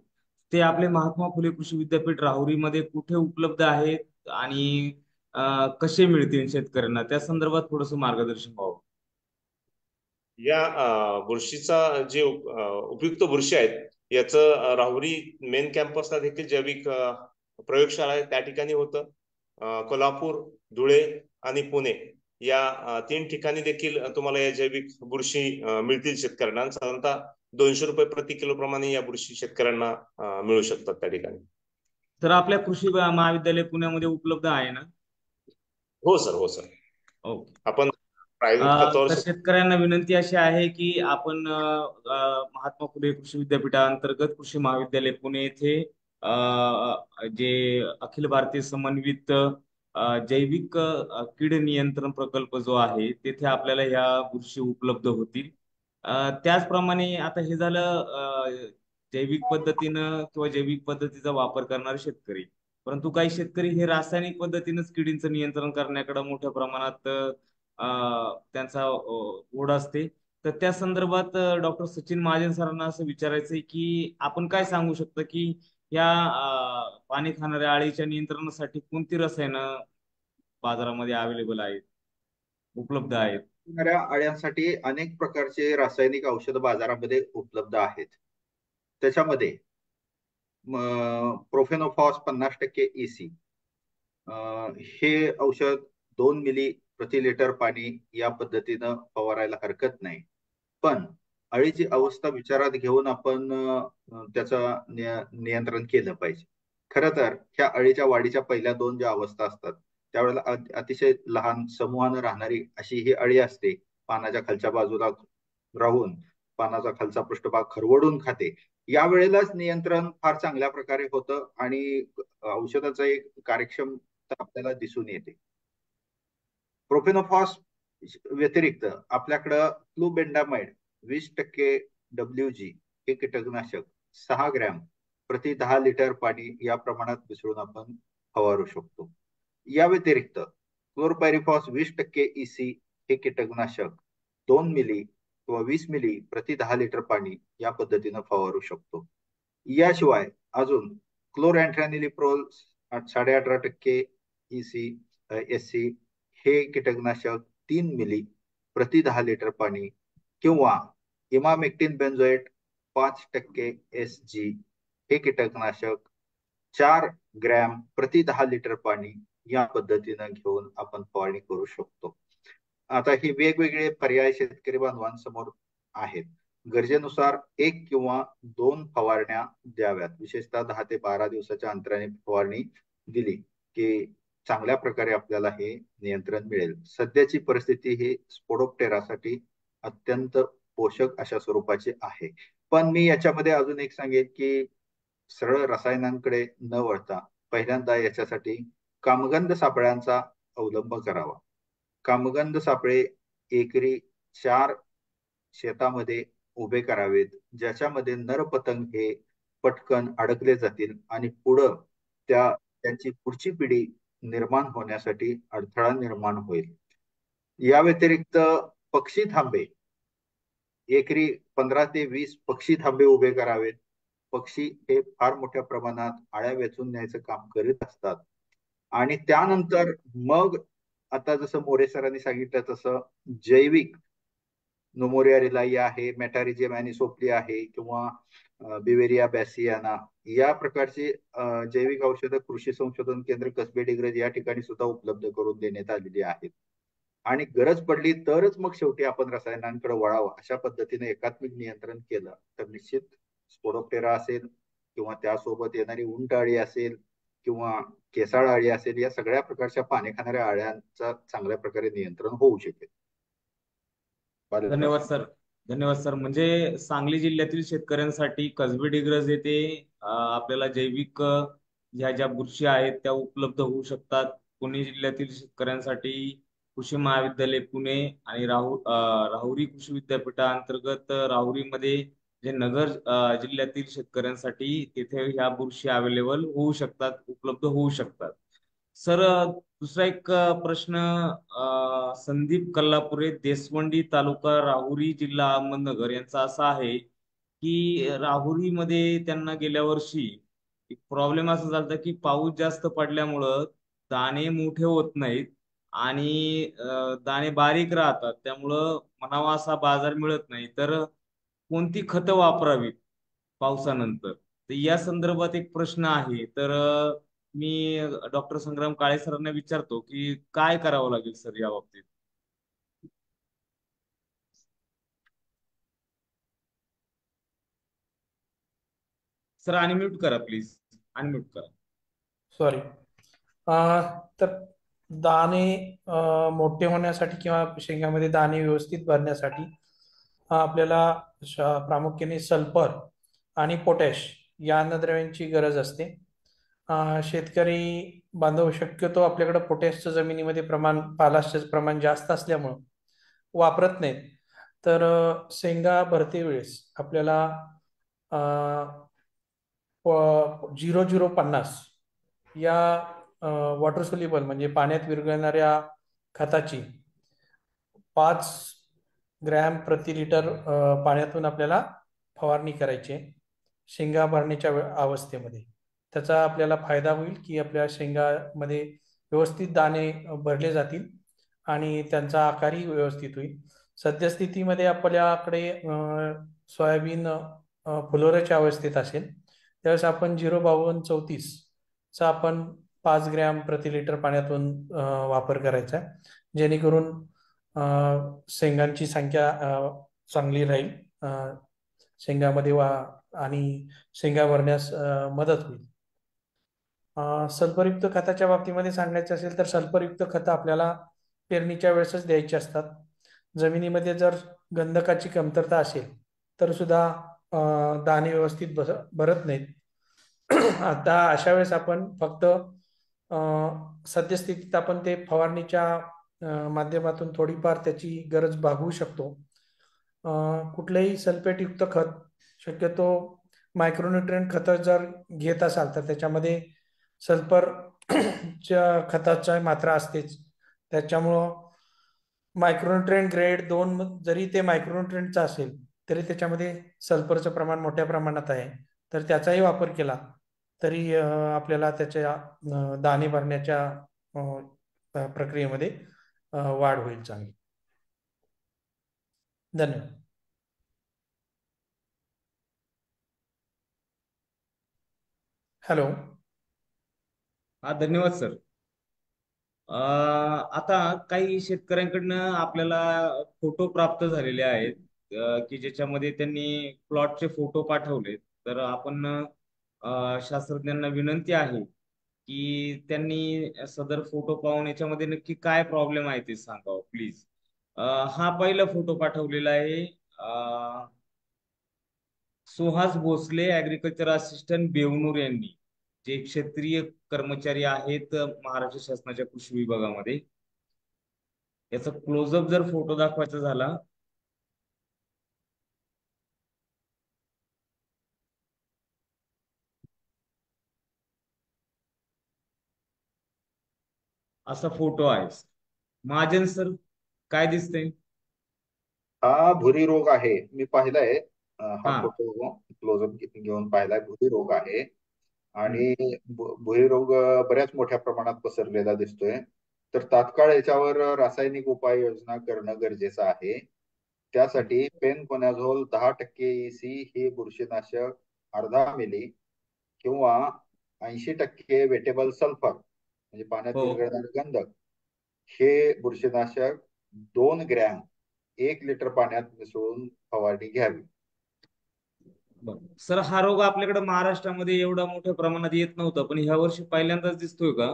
Speaker 2: ते आपले महात्मा फुले कृषी विद्यापीठ राहुरीमध्ये कुठे उपलब्ध आहेत आणि कसे मिळतील शेतकऱ्यांना, त्या संदर्भात थोडंसं मार्गदर्शन व्हावं.
Speaker 5: या बुरशीचा जे उपयुक्त बुरशी आहेत याचं राहुरी मेन कॅम्पसला देखील जैविक प्रयोगशाळा आहे, त्या ठिकाणी होतं. कोल्हापूर, धुळे आणि पुणे या 3 ठिकाणी देखील तुम्हाला या जैविक बुरशी मिळतील शेतकऱ्यांना. साधारणतः 200 रुपये प्रति किलो प्रमाणे या बुरशी शेतकऱ्यांना मिळू शकतात त्या ठिकाणी.
Speaker 2: तर आपल्या कृषी महाविद्यालय पुण्यामध्ये उपलब्ध आहे ना?
Speaker 5: हो सर, हो सर.
Speaker 2: ओके.
Speaker 5: आपण प्रायव्हेट खतावर
Speaker 2: तर शेतकऱ्यांना विनंती अशी आहे की आपण महात्मा फुले कृषी विद्यापीठाअंतर्गत कृषी महाविद्यालय पुणे येथे जे अखिल भारतीय समन्वित जैविक कीड नियंत्रण प्रकल्प जो आहे तेथे आपल्याला ह्या बुरशी उपलब्ध होतील. त्याचप्रमाणे आता हे झालं जैविक पद्धतीनं किंवा जैविक पद्धतीचा वापर करणारे शेतकरी. परंतु काही शेतकरी हे रासायनिक पद्धतीनंच किडींचं नियंत्रण करण्याकडे मोठ्या प्रमाणात त्यांचा ओढ असते. तर त्या संदर्भात डॉक्टर सचिन महाजन सरांना असं विचारायचंय की आपण काय सांगू शकतो की या पाणी खाणाऱ्या अळीच्या नियंत्रणासाठी कोणती रसायनं बाजारामध्ये अवेलेबल आहेत, उपलब्ध आहेत?
Speaker 1: येणाऱ्या अळ्यांसाठी अनेक प्रकारचे रासायनिक औषध बाजारामध्ये उपलब्ध आहेत. त्याच्यामध्ये प्रोफेनोफॉस 50% EC हे औषध 2 मिली प्रति लिटर पाणी या पद्धतीनं फवारायला हरकत नाही. पण अळीची अवस्था विचारात घेऊन आपण त्याचं नियंत्रण केलं पाहिजे. खरं तर ह्या अळीच्या वाढीच्या पहिल्या 2 ज्या अवस्था असतात त्यावेळेला अतिशय लहान समूहानं राहणारी अशी ही अळी असते. पानाच्या खालच्या बाजूला राहून पानाचा खालचा पृष्ठभाग खरवडून खाते. या वेळेलाच नियंत्रण फार चांगल्या प्रकारे होतं आणि औषधाचं एक कार्यक्षमता आपल्याला दिसून येते. प्रोफेनोफॉस व्यतिरिक्त आपल्याकडं फ्लुबेंडामाइड 20% WG हे कीटकनाशक 6 ग्रॅम प्रति 10 लिटर पाणी या प्रमाणात मिसळून आपण फवारू शकतो. या व्यतिरिक्त क्लोरपायरिफॉस 20% EC हे कीटकनाशक 2 मिली किंवा 20 मिली प्रति 10 लिटर पाणी या पद्धतीनं फवारू शकतो. याशिवाय अजून क्लोरॅन्ट्रॅनिलिप्रोल 18.5% EC SC हे कीटकनाशक 3 मिली प्रति 10 लिटर पाणी किंवा इमामेक्टिन बेन्झोएट 5% SG हे कीटकनाशक 4 ग्रॅम प्रति 10 लिटर पाणी या पद्धतीनं घेऊन आपण फवारणी करू शकतो. आता ही वेगवेगळे पर्याय शेतकरी बांधवांसमोर आहेत. गरजेनुसार 1 किंवा 2 फवारण्या द्याव्यात. विशेषतः 10 ते 12 दिवसाच्या अंतराने फवारणी दिली की चांगल्या प्रकारे आपल्याला हे नियंत्रण मिळेल. सध्याची परिस्थिती ही स्पोडोप्टेरासाठी अत्यंत पोषक अशा स्वरूपाची आहे. पण मी याच्यामध्ये अजून एक सांगेन की सरळ रसायनांकडे न वळता पहिल्यांदा याच्यासाठी कामगंध सापळ्यांचा अवलंब करावा. कामगंध सापळे एकरी 4 शेतामध्ये उभे करावेत, ज्याच्यामध्ये नर पतंग हे पटकन अडकले जातील आणि पुढं त्यांची पुढची पिढी निर्माण होण्यासाठी अडथळा निर्माण होईल. या व्यतिरिक्त पक्षी थांबे एकरी 15 ते 20 पक्षी थांबे उभे करावेत. पक्षी हे फार मोठ्या प्रमाणात आळ्या वेचून न्यायचं काम करीत असतात आणि त्यानंतर मग आता जसं मोरे सरांनी सांगितलं तसं जैविक नोमोरिया रिलाई आहे, मेटारिजियम अॅनिसोप्ली आहे किंवा बिवेरिया बॅसियाना या प्रकारची जैविक औषधं कृषी संशोधन केंद्र कसबे डिग्रज या ठिकाणी सुद्धा उपलब्ध करून देण्यात आलेली आहेत. आणि गरज पडली तरच मग शेवटी आपण रसायनांकडे वळावं. अशा पद्धतीने एकात्मिक नियंत्रण केलं तर निश्चित स्पोडोप्टेरा असेल किंवा त्यासोबत येणारी उंट अळी असेल किंवा केसाळ अळी असेल, या सगळ्या प्रकारच्या पाने खाणाऱ्या अळ्यांचा चांगल्या प्रकारे नियंत्रण होऊ शकेल.
Speaker 2: धन्यवाद सर. धन्यवाद सर. म्हणजे सांगली जिल्ह्यातील शेतकऱ्यांसाठी कसबे डिग्रज येथे आपल्याला जैविक ह्या ज्या बुरशी आहेत त्या उपलब्ध होऊ शकतात. पुणे जिल्ह्यातील शेतकऱ्यांसाठी कृषी महाविद्यालय पुणे आणि राहुरी कृषी विद्यापीठाअंतर्गत राहुरीमध्ये जे नगर जिल्ह्यातील शेतकऱ्यांसाठी तिथे ह्या बुरशी अवेलेबल होऊ शकतात, उपलब्ध होऊ शकतात. सर दुसरा एक प्रश्न संदीप कल्लापुरे, देसवंडी तालुका राहुरी, जिल्हा अहमदनगर यांचा असा आहे की राहुरीमध्ये त्यांना गेल्या वर्षी एक प्रॉब्लेम असा झाला की पाऊस जास्त पडल्यामुळं दाणे मोठे होत नाहीत आणि दाणे बारीक राहतात, त्यामुळं म्हणावा असा बाजार मिळत नाही. तर कोणती खतं वापरावीत पावसानंतर, तर या संदर्भात एक प्रश्न आहे. तर मी डॉक्टर संग्राम काळे सरांना विचारतो की काय करावं लागेल सर या बाबतीत. सर अनम्यूट करा प्लीज, अनम्यूट करा.
Speaker 4: सॉरी. तर दाणे मोठे होण्यासाठी किंवा शेंगामध्ये दाणे व्यवस्थित भरण्यासाठी आपल्याला प्रामुख्याने सल्फर आणि पोटॅश या अन्नद्रव्यांची गरज असते. शेतकरी बांधव शक्यतो आपल्याकडे पोटॅशचं जमिनीमध्ये पालाशचं प्रमाण जास्त असल्यामुळं वापरत नाहीत. तर शेंगा भरते वेळेस आपल्याला 0050 या वॉटर सोल्युबल म्हणजे पाण्यात विरघळणाऱ्या खताची 5 ग्रॅम प्रति लिटर पाण्यातून आपल्याला फवारणी करायची आहे शेंगा भरण्याच्या अवस्थेमध्ये. त्याचा आपल्याला फायदा होईल की आपल्या शेंगामध्ये व्यवस्थित दाणे भरले जातील आणि त्यांचा आकारही व्यवस्थित होईल. सद्यस्थितीमध्ये आपल्याकडे सोयाबीन फुलोऱ्याच्या अवस्थेत असेल त्यावेळेस आपण 05234 चा आपण 5 ग्रॅम प्रति लिटर पाण्यातून वापर करायचा आहे, जेणेकरून शेंगांची संख्या चांगली राहील, शेंगामध्ये आणि शेंगा भरण्यास मदत होईल. सल्फरयुक्त खताच्या बाबतीमध्ये सांगायचं असेल तर सल्फरयुक्त खतं आपल्याला पेरणीच्या वेळेसच द्यायची असतात. जमिनीमध्ये जर गंधकाची कमतरता असेल तर सुद्धा दाणे व्यवस्थित भरत नाहीत. आता अशा वेळेस आपण फक्त सद्यस्थितीत आपण ते फवारणीच्या माध्यमातून थोडीफार त्याची गरज भागवू शकतो. कुठलेही सल्फेटयुक्त खत शक्यतो मायक्रोन्युट्रिएंट खतं जर घेत असाल तर त्याच्यामध्ये सल्फरच्या खताची मात्रा असतेच. त्याच्यामुळं मायक्रोन्युट्रिएंट ग्रेड 2 जरी ते मायक्रोन्युट्रिएंटचा असेल तरी त्याच्यामध्ये सल्फरचं प्रमाण मोठ्या प्रमाणात आहे, तर त्याचाही वापर केला तरी आपल्याला त्याच्या दाणे भरण्याच्या प्रक्रियेमध्ये वाढ होईल चांगली. धन्यवाद. हॅलो.
Speaker 2: हा, धन्यवाद सर. आता काही शेतकऱ्यांकडनं आपल्याला फोटो प्राप्त झालेले आहेत की ज्याच्यामध्ये त्यांनी प्लॉटचे फोटो पाठवले. तर आपण शास्त्रज्ञांना विनंती आहे की त्यांनी सदर फोटो पाहून याच्यामध्ये नक्की काय प्रॉब्लेम आहे ते सांगावं प्लीज. हा पहिला फोटो पाठवलेला आहे सुहास भोसले, ऍग्रिकल्चर असिस्टंट, बेवनूर यांनी, जे क्षेत्रीय कर्मचारी आहेत महाराष्ट्र शासनाच्या कृषी विभागामध्ये. याचा क्लोजअप जर फोटो दाखवायचा झाला असा फोटो आहे. महाजन सर, काय दिसतंय?
Speaker 1: हा भुरी रोग आहे, मी पाहिलाय. हा
Speaker 2: हा.
Speaker 1: फोटो क्लोजअप घेऊन पाहिलाय. भुरी रोग आहे आणि भुरी रोग बऱ्याच मोठ्या प्रमाणात पसरलेला दिसतोय. तर तात्काळ याच्यावर रासायनिक उपाययोजना करणं गरजेचं आहे. त्यासाठी पेनकोनॅझोल 10% EC हे बुरशीनाशक, अर्धा मिली किंवा 80% वेटेबल सल्फर म्हणजे पाण्यात
Speaker 2: हो.
Speaker 1: विरघळणारे गंधक हे बुरशीनाशक 2 ग्रॅम 1 लिटर पाण्यात मिसळून फवारणी घ्यावी.
Speaker 2: सर, हा रोग आपल्याकडे महाराष्ट्रामध्ये एवढा मोठ्या प्रमाणात येत नव्हता, पण ह्या वर्षी पहिल्यांदाच दिसतोय का?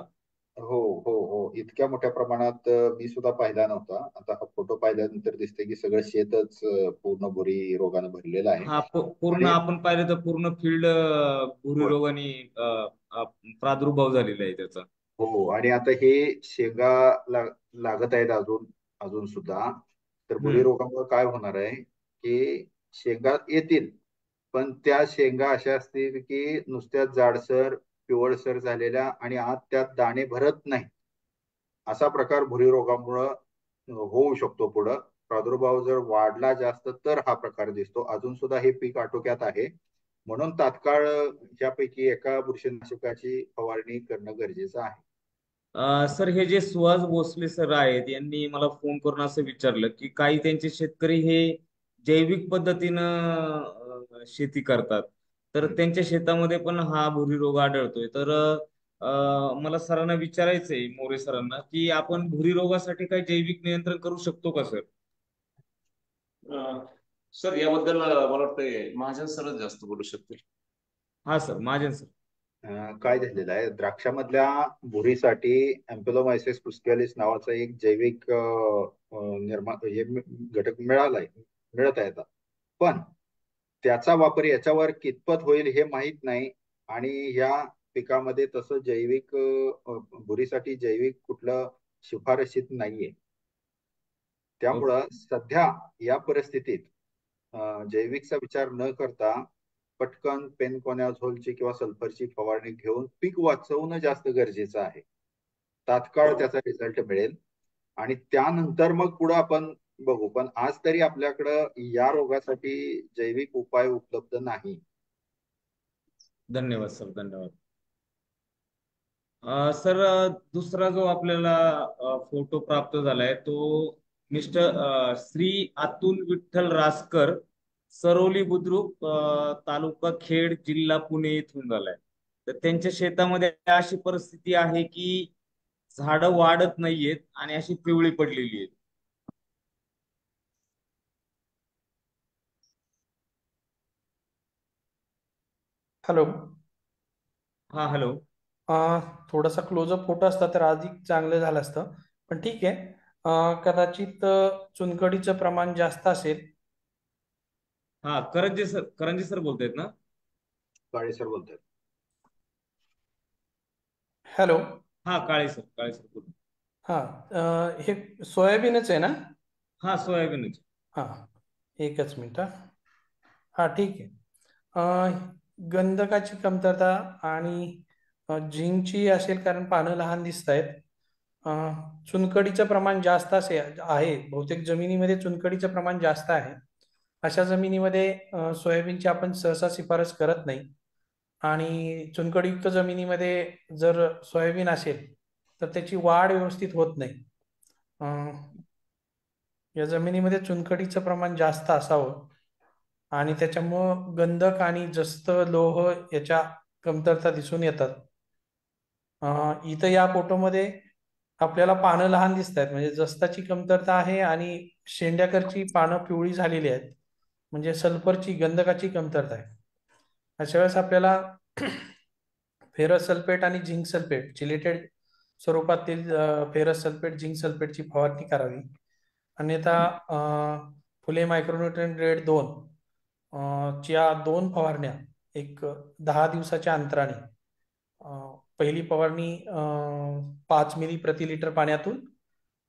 Speaker 1: हो हो हो, इतक्या मोठ्या प्रमाणात मी सुद्धा पाहिला नव्हता. आता हा फोटो पाहिल्यानंतर दिसते की सगळं शेतच पूर्ण भुरी रोगानं भरलेलं आहे.
Speaker 2: हा, पूर्ण
Speaker 1: आणि
Speaker 2: आपण पाहिलं तर पूर्ण फील्ड भुरी रोगाने प्रादुर्भाव झालेला आहे त्याचा.
Speaker 1: हो, आणि आता हे शेंगा लागत आहेत अजून अजून सुद्धा. तर भुरी रोगामुळे काय होणार आहे की शेंगा येतील, पण त्या शेंगा अशा असतील की नुसत्या जाडसर पिवळसर झालेल्या आणि आत त्यात दाणे भरत नाही. असा प्रकार भुरी रोगामुळं होऊ शकतो. पुढं प्रादुर्भाव जर वाढला जास्त तर हा प्रकार दिसतो. अजून सुद्धा हे पीक आटोक्यात आहे, म्हणून तात्काळ यापैकी एका बुरशीनाशकाची फवारणी करणं गरजेचं आहे.
Speaker 2: सर, हे जे सुहास भोसले सर आहेत यांनी मला फोन करून असं विचारलं की काही त्यांचे शेतकरी हे जैविक पद्धतीनं शेती करतात, तर त्यांच्या शेतामध्ये पण हा भुरी रोग आढळतोय. तर मला सरांना विचारायचंय, मोरे सरांना, की आपण भुरी रोगासाठी काही जैविक नियंत्रण करू शकतो का सर?
Speaker 5: सर, याबद्दल मला वाटतंय महाजन सरच जास्त बोलू शकतील.
Speaker 2: हा सर, महाजन सर.
Speaker 1: काय झालेलं आहे, द्राक्षामधल्या भुरीसाठी एम्पिलोमायसिस पुस्कॅलिस नावाचा एक जैविक घटक मिळत आहे आता. पण त्याचा वापर याच्यावर कितपत होईल हे माहीत नाही. आणि ह्या पिकामध्ये तसं जैविक भुरीसाठी जैविक कुठलं शिफारशीत नाहीये. त्यामुळं सध्या या परिस्थितीत जैविकचा विचार न करता पटकन पेनकोनॅझोलची किंवा सल्फरची फवारणी घेऊन पीक वाचवणं जास्त गरजेचं आहे. तात्काळ त्याचा रिझल्ट मिळेल आणि त्यानंतर मग पुढे आपण बघू, पण आज तरी आपल्याकडं या रोगासाठी जैविक उपाय उपलब्ध नाही.
Speaker 2: धन्यवाद सर, धन्यवाद. सर, दुसरा जो आपल्याला फोटो प्राप्त झालाय तो मिस्टर श्री अतुल विठ्ठल रासकर, सरोली बुद्रुक, तालुका खेड, जिल्हा पुणे इथून झालाय. तर त्यांच्या शेतामध्ये अशी परिस्थिती आहे की झाडं वाढत नाहीयेत आणि अशी पिवळी पडलेली आहेत.
Speaker 4: हॅलो.
Speaker 2: हा, हॅलो.
Speaker 4: थोडासा क्लोजअप फोटो असता तर अधिक चांगलं झालं असतं, पण ठीक आहे. कदाचित चुनखडीचं प्रमाण जास्त असेल.
Speaker 2: हा, करंजे सर, करंजे सर बोलतायत ना?
Speaker 1: काळे सर बोलतात.
Speaker 4: हॅलो.
Speaker 2: हा, काळे सर, काळे सर बोलतो.
Speaker 4: हा, हे सोयाबीनच आहे ना?
Speaker 2: हा, सोयाबीनच.
Speaker 4: हा, एकच मिनिट. हा, ठीक आहे. गंधकाची कमतरता आणि झिंकची असेल, कारण पानं लहान दिसत आहेत. चुनखडीचं प्रमाण जास्त आहे. बहुतेक जमिनीमध्ये चुनखडीचं प्रमाण जास्त आहे. अशा जमिनीमध्ये सोयाबीनची आपण सहसा शिफारस करत नाही. आणि चुनखडीयुक्त जमिनीमध्ये जर सोयाबीन असेल तर त्याची वाढ व्यवस्थित होत नाही. या जमिनीमध्ये चुनखडीचं प्रमाण जास्त असावं आणि त्याच्यामुळं गंधक आणि जस्त लोह याच्या कमतरता दिसून येतात. इथं या फोटोमध्ये आपल्याला पानं लहान दिसत आहेत, म्हणजे जस्ताची कमतरता आहे आणि शेंड्याकरची पानं पिवळी झालेली आहेत, म्हणजे सल्फरची, गंधकाची कमतरता आहे. अशा वेळेस आपल्याला फेरस सल्फेट आणि झिंक सल्फेट, चिलेटेड स्वरूपातील फेरस सल्फेट, झिंक सल्फेटची फवारणी करावी. अन्यथा फुले मायक्रोन्यूट्रिएंट ग्रेड 2 च्या 2 फवारण्या एक 10 दिवसाच्या अंतराने, पहिली फवारणी 5 मिली प्रति लिटर पाण्यातून,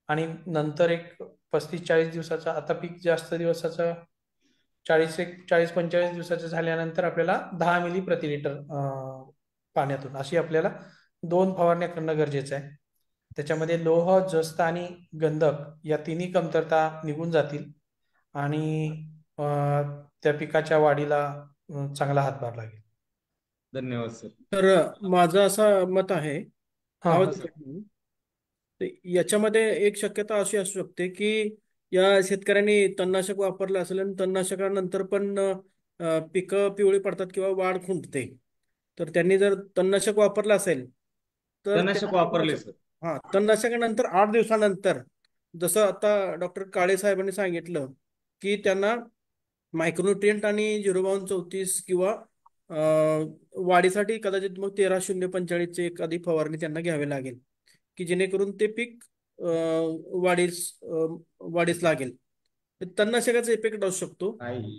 Speaker 4: आणि नंतर एक 35-40 दिवसाचा, आता पीक जास्त दिवसाचा 40-45 दिवसाचं झाल्यानंतर आपल्याला 10 मिली प्रति लिटर पाण्यातून, अशी आपल्याला 2 फवारण्या करणं गरजेचं आहे. त्याच्यामध्ये लोह, जस्त आणि गंधक या तिन्ही कमतरता निघून जातील आणि त्या पिकाच्या वाढीला चांगला हातभार लागेल.
Speaker 2: धन्यवाद सर.
Speaker 6: तर माझं असं मत आहे,
Speaker 4: हा,
Speaker 6: आवाज
Speaker 2: सर.
Speaker 6: येतोय? तर याच्यामध्ये एक शक्यता अशी असू शकते की या शेतकऱ्यांनी तणनाशक वापरलं असेल आणि तणनाशकानंतर पण पिकं पिवळी पडतात किंवा वाढ खुंटते. तर त्यांनी जर तणनाशक वापरलं असेल तर
Speaker 2: तणनाशक वापरले सर.
Speaker 6: हा, तणनाशकानंतर 8 दिवसानंतर, जसं आता डॉक्टर काळे साहेबांनी सांगितलं की त्यांना मायक्रोन्युट्रिएंट आणि 05234 किंवा वाढीसाठी कदाचित मग 13-0-45 ची एखादी फवारणी त्यांना घ्यावी लागेल, की जेणेकरून ते पीक वाढीस लागेल. तणनाशकाचा इफेक्ट असू शकतो.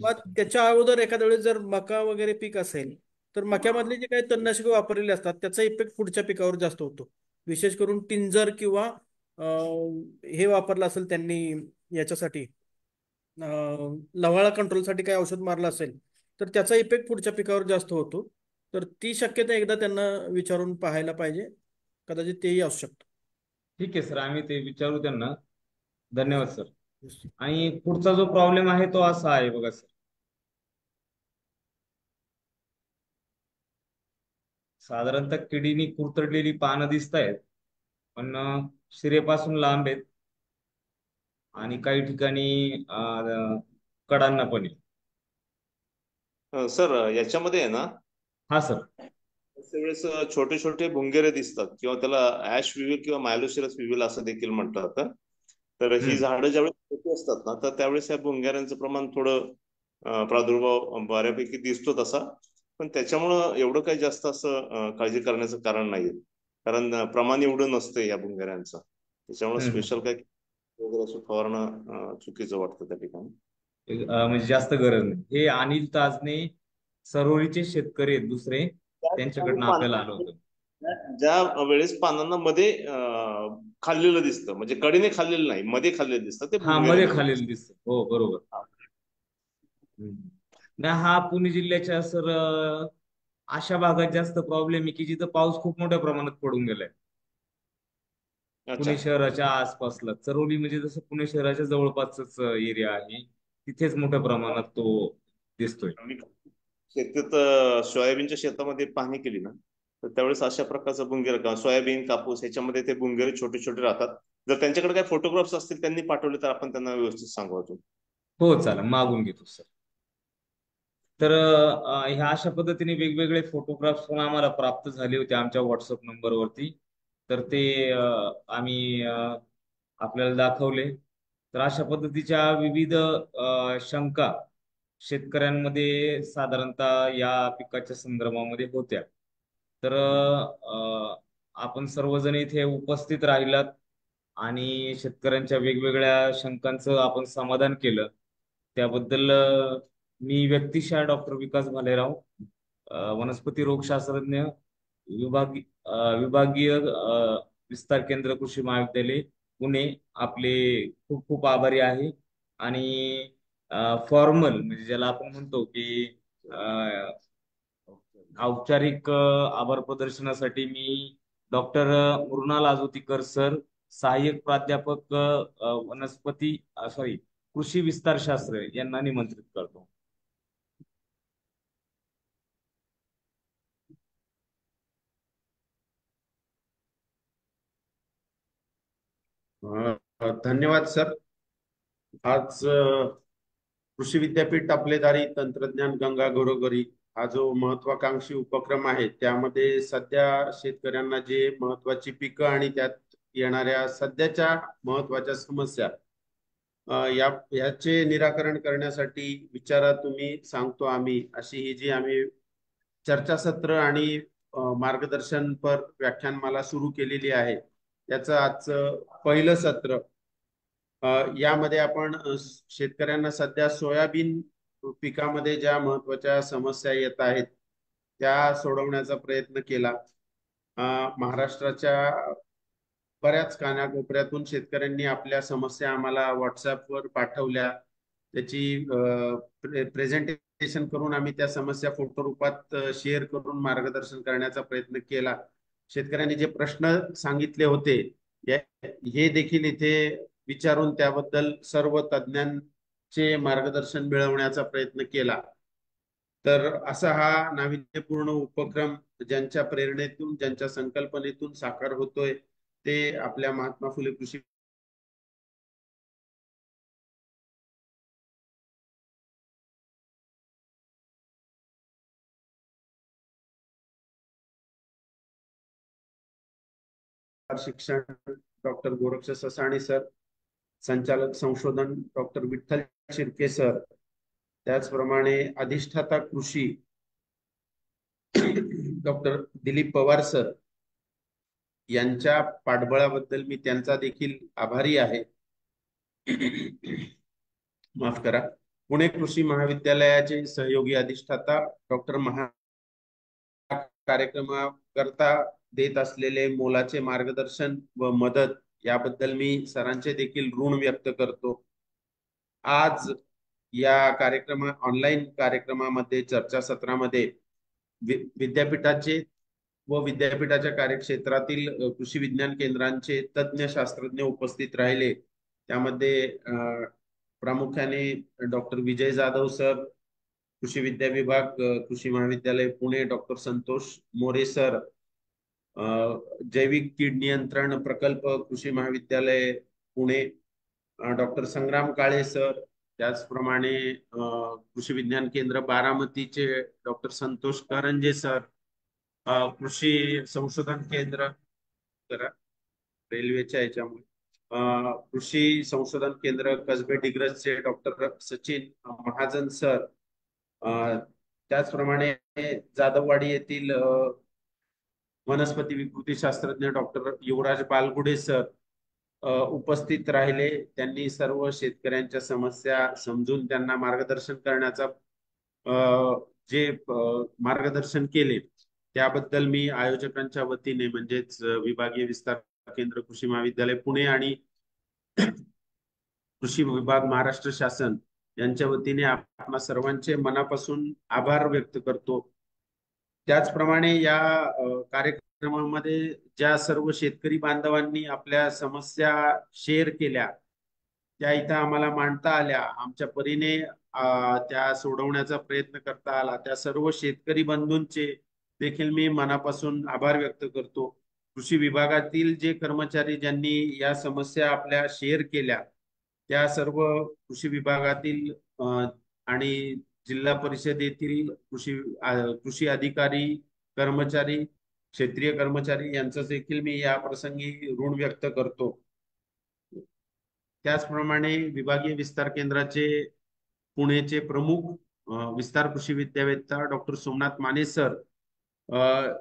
Speaker 6: मग त्याच्या अगोदर एखाद्या वेळेस जर मका वगैरे पीक असेल तर मक्यामधले जे काही तणनाशक वापरलेले असतात त्याचा इफेक्ट पुढच्या पिकावर जास्त होतो. विशेष करून टिंजर किंवा हे वापरलं असेल त्यांनी याच्यासाठी, लवाळा कंट्रोलसाठी काही औषध मारलं असेल तर त्याचा इफेक्ट पुढच्या पिकावर जास्त होतो. तर ती शक्यता एकदा त्यांना विचारून पाहायला पाहिजे, कदाचित तेही असू शकतं.
Speaker 2: ठीक आहे सर, आम्ही ते विचारू त्यांना. धन्यवाद सर. आणि पुढचा जो प्रॉब्लेम आहे तो असा आहे बघा सर. साधारणतः किडीनी कुरतडलेली पानं दिसत आहेत, पण शिरेपासून लांब आहेत आणि काही ठिकाणी कडांना पण आहे.
Speaker 5: सर, याच्यामध्ये आहे ना,
Speaker 2: हा सर.
Speaker 5: वेळेस छोटे छोटे भुंगेरे दिसतात किंवा त्याला ऍश विविल किंवा मायलोसिरस विविल असं देखील म्हटलं जातं. तर ही झाडं ज्यावेळेस छोटी असतात ना, तर त्यावेळेस या भुंगाऱ्यांचं प्रमाण थोडं प्रादुर्भाव बऱ्यापैकी दिसतो तसा, पण त्याच्यामुळं एवढं काही जास्त असं काळजी करण्याचं कारण नाहीये, कारण प्रमाण एवढं नसतं या भुंगाऱ्यांचं. त्याच्यामुळे स्पेशल काही वगैरे असं फवारणं चुकीचं वाटतं त्या ठिकाणी.
Speaker 2: म्हणजे जास्त गरज नाही. हे अनिल ताजने, सरोलीचे शेतकरी आहेत दुसरे, त्यांच्याकडनं आपल्याला आलं होतं.
Speaker 5: ज्या वेळेस पानांना मध्ये खाल्लेलं दिसतं, म्हणजे कडेने खाल्लेलं नाही, मध्ये खाल्लेलं दिसतं, ते
Speaker 2: हा, मध्ये खाल्लेलं दिसतं. हो, बरोबर. नाही, हा पुणे जिल्ह्याच्या सर अशा भागात जास्त प्रॉब्लेम आहे की जिथं पाऊस खूप मोठ्या प्रमाणात पडून गेलाय.
Speaker 5: अच्छा.
Speaker 2: पुणे शहराच्या आसपासला. चरोली म्हणजे जसं पुणे शहराच्या जवळपासच एरिया आहे, तिथेच मोठ्या प्रमाणात तो दिसतोय.
Speaker 5: आम्ही शेतीत सोयाबीनच्या शेतामध्ये पाहणी केली ना, तर त्यावेळेस अशा प्रकारचं बुंगेर सोयाबीन कापूस ह्याच्यामध्ये ते बुंगेरे छोटे छोटे राहतात. जर त्यांच्याकडे काही फोटोग्राफ्स असतील त्यांनी पाठवले तर आपण त्यांना व्यवस्थित सांगू अजून.
Speaker 2: हो चालेल, मागून घेतो सर. तर ह्या अशा पद्धतीने वेगवेगळे फोटोग्राफ्स पण आम्हाला प्राप्त झाले होते आमच्या व्हॉट्सअप नंबरवरती. तर ते आम्ही आपल्याला दाखवले. तर अशा पद्धतीच्या विविध शंका शेतकऱ्यांमध्ये साधारणतः या पिकाच्या संदर्भामध्ये होत्या. तर आपण सर्वजण इथे उपस्थित राहिलात आणि शेतकऱ्यांच्या वेगवेगळ्या शंकांचं आपण समाधान केलं. त्याबद्दल मी व्यक्तिशः डॉक्टर विकास भालेराव, वनस्पती रोगशास्त्रज्ञ, विभागीय विस्तार केंद्र कृषी महाविद्यालय पुणे, आपले खूप खूप आभारी आहे. आणि फॉर्मल म्हणजे ज्याला आपण म्हणतो की औपचारिक आभार प्रदर्शनासाठी मी डॉक्टर मृणाल आजोतीकर सर, सहाय्यक प्राध्यापक वनस्पती कृषी विस्तार शास्त्र यांना निमंत्रित करतो.
Speaker 7: धन्यवाद सर. आज कृषी विद्यापीठ आपले दारी तंत्रज्ञान गंगा घरोघरी हा जो महत्वाकांक्षी उपक्रम आहे, त्यामध्ये सध्या शेतकऱ्यांना जे महत्वाची पिकं आणि त्यात येणाऱ्या सध्याच्या महत्वाच्या समस्या याचे निराकरण करण्यासाठी विचारा तुम्ही सांगतो आम्ही, अशी ही जी आम्ही चर्चासत्र आणि मार्गदर्शनपर व्याख्यानमाला सुरू केलेली आहे, याचं आजचं पहिलं सत्र. यामध्ये आपण शेतकऱ्यांना सध्या सोयाबीन पिकामध्ये ज्या महत्वाच्या समस्या येत आहेत त्या सोडवण्याचा प्रयत्न केला. महाराष्ट्राच्या बऱ्याच कानाकोपऱ्यातून शेतकऱ्यांनी आपल्या समस्या आम्हाला व्हॉट्सअपवर पाठवल्या. त्याची प्रेझेंटेशन करून आम्ही त्या समस्या फोटो रूपात शेअर करून मार्गदर्शन करण्याचा प्रयत्न केला. शेतकऱ्यांनी जे प्रश्न सांगितले होते हे देखील इथे विचारून त्याबद्दल सर्व तज्ञांचे मार्गदर्शन मिळवण्याचा प्रयत्न केला. तर असा हा नाविन्यपूर्ण उपक्रम ज्यांच्या प्रेरणेतून, ज्यांच्या संकल्पनेतून साकार होतोय ते आपल्या महात्मा फुले कृषी शिक्षण डॉक्टर गोरक्ष ससाणे सर, संचालक संशोधन डॉक्टर विठ्ठल शिर्के सर, त्याचप्रमाणे अधिष्ठाता कृषी डॉक्टर दिलीप पवार सर यांच्या पाठबळाबद्दल मी त्यांचा देखील आभारी आहे. माफ करा. पुणे कृषी महाविद्यालयाचे सहयोगी अधिष्ठाता डॉक्टर कार्यक्रमाकरता देत असलेले मोलाचे मार्गदर्शन व मदत याबद्दल मी सरांचे देखील ऋण व्यक्त करतो. आज या ऑनलाईन कार्यक्रमामध्ये चर्चासत्रामध्ये विद्यापीठाचे व विद्यापीठाच्या कार्यक्षेत्रातील कृषी विज्ञान केंद्रांचे तज्ञ शास्त्रज्ञ उपस्थित राहिले. त्यामध्ये प्रामुख्याने डॉक्टर विजय जाधव सर, कृषी विद्या विभाग कृषी महाविद्यालय पुणे, डॉक्टर संतोष मोरे सर, जैविक कीड नियंत्रण प्रकल्प कृषी महाविद्यालय पुणे, डॉक्टर संग्राम काळे सर, त्याचप्रमाणे कृषी विज्ञान केंद्र बारामतीचे डॉक्टर संतोष करंजे सर, कृषी संशोधन केंद्र रेल्वेच्या याच्यामुळे कृषी संशोधन केंद्र कसबे डिग्रजचे डॉक्टर सचिन महाजन सर, त्याचप्रमाणे जाधववाडी येथील वनस्पती विकृती शास्त्रज्ञ डॉक्टर युवराज बालगुडे सर उपस्थित राहिले. त्यांनी सर्व शेतकऱ्यांच्या समस्या समजून त्यांना मार्गदर्शन करण्याचा जे मार्गदर्शन केले त्याबद्दल मी आयोजकांच्या वतीने म्हणजेच विभागीय विस्तार केंद्र कृषी महाविद्यालय पुणे आणि कृषी विभाग महाराष्ट्र शासन यांच्या वतीने आपणा सर्वांचे मनापासून आभार व्यक्त करतो. त्याचप्रमाणे या कार्यक्रम कार्यक्रमामध्ये ज्या सर्व शेतकरी बांधवांनी आपल्या समस्या शेअर केल्या त्या इथं आम्हाला मांडता आल्या, आमच्या परीने त्या सोडवण्याचा प्रयत्न करता आला, त्या सर्व शेतकरी बंधूंचे देखील मी मनापासून आभार व्यक्त करतो. कृषी विभागातील जे कर्मचारी ज्यांनी या समस्या आपल्या शेअर केल्या त्या सर्व कृषी विभागातील आणि जिल्हा परिषदेतील कृषी अधिकारी, कर्मचारी, क्षेत्रीय कर्मचारी यांचं देखील मी या प्रसंगी ऋण व्यक्त करतो. त्याचप्रमाणे विभागीय विस्तार केंद्राचे पुणेचे प्रमुख विस्तार कृषी विद्यावेत्ता डॉक्टर सोमनाथ माने सर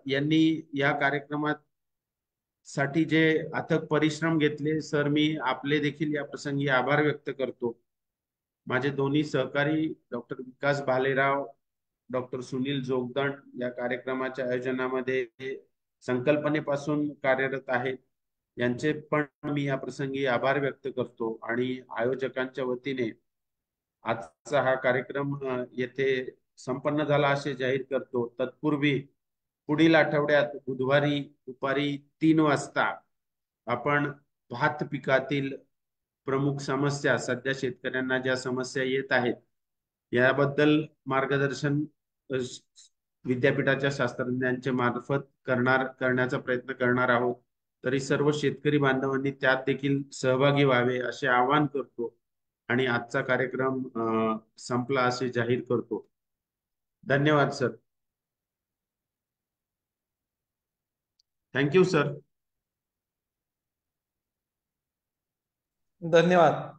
Speaker 7: यांनी या कार्यक्रमात साठी जे अथक परिश्रम घेतले, सर मी आपले देखील या प्रसंगी आभार व्यक्त करतो. माझे दोन्ही सहकारी डॉक्टर विकास भालेराव, डॉक्टर सुनील जोगदंड या कार्यक्रमाच्या आयोजनामध्ये संकल्पनेपासून कार्यरत आहेत, यांचे पण मी या प्रसंगी आभार व्यक्त करतो. आणि आयोजकांच्या वतीने आजचा हा कार्यक्रम येथे संपन्न झाला असे जाहीर करतो. तत्पूर्वी पुढील आठवड्यात बुधवारी दुपारी 3 वाजता आपण भात पिकातील प्रमुख समस्या, सध्या शेतकऱ्यांना ज्या समस्या येत आहेत याबद्दल मार्गदर्शन विद्यापीठाच्या शास्त्रज्ञांच्या मार्फत करण्याचा प्रयत्न करणार आहोत. तरी सर्व शेतकरी बांधवांनी त्यात देखील सहभागी व्हावे असे आवाहन करतो आणि आजचा कार्यक्रम संपला असे जाहीर करतो. धन्यवाद सर. Thank you sir.
Speaker 4: धन्यवाद.